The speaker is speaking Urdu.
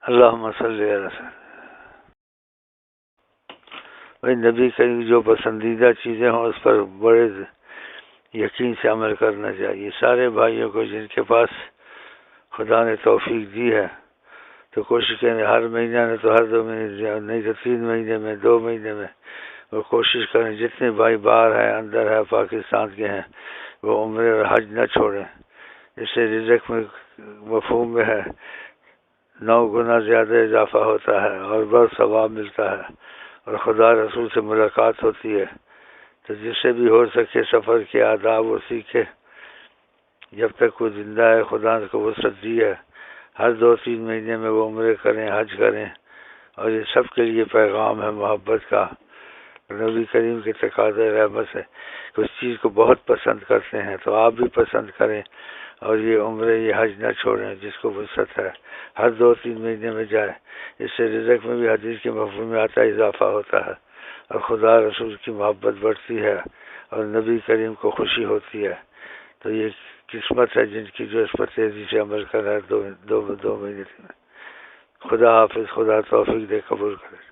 اللہم صلی علی سیدنا۔ بھائی نبی کریم جو پسندیدہ چیزیں ہوں اس پر بڑے یقین سے عمل کرنا چاہیے۔ سارے بھائیوں کو جن کے پاس خدا نے توفیق دی ہے تو کوشش کریں ہر مہینہ میں تو ہر 2 مہینے نہیں تو 3 مہینے میں 2 مہینے میں وہ کوشش کریں جتنے بھائی باہر ہیں اندر ہے پاکستان کے ہیں وہ عمرے اور حج نہ چھوڑیں۔ اس سے رزق میں مفہوم میں ہے 9 گنا زیادہ اضافہ ہوتا ہے اور بہت ثواب ملتا ہے اور خدا رسول سے ملاقات ہوتی ہے۔ تو جس سے بھی ہو سکے سفر کے آداب وہ سیکھے جب تک وہ زندہ ہے۔ خدا نے کو وسعت دی ہے ہر 2-3 مہینے میں وہ عمرے کریں حج کریں اور یہ سب کے لیے پیغام ہے محبت کا۔ نبی کریم کے تقاضے رحمت سے اس چیز کو بہت پسند کرتے ہیں تو آپ بھی پسند کریں اور یہ عمرے یہ حج نہ چھوڑیں جس کو وسعت ہے ہر 2-3 مہینے میں جائے۔ اس سے رزق میں بھی حدیث کے مفہوم میں آتا اضافہ ہوتا ہے اور خدا رسول کی محبت بڑھتی ہے اور نبی کریم کو خوشی ہوتی ہے۔ تو یہ قسمت ہے جن کی جو اس پر تیزی سے عمل کر رہا ہے 2 مہینے میں۔ خدا حافظ، خدا توفیق دے، قبول کرے۔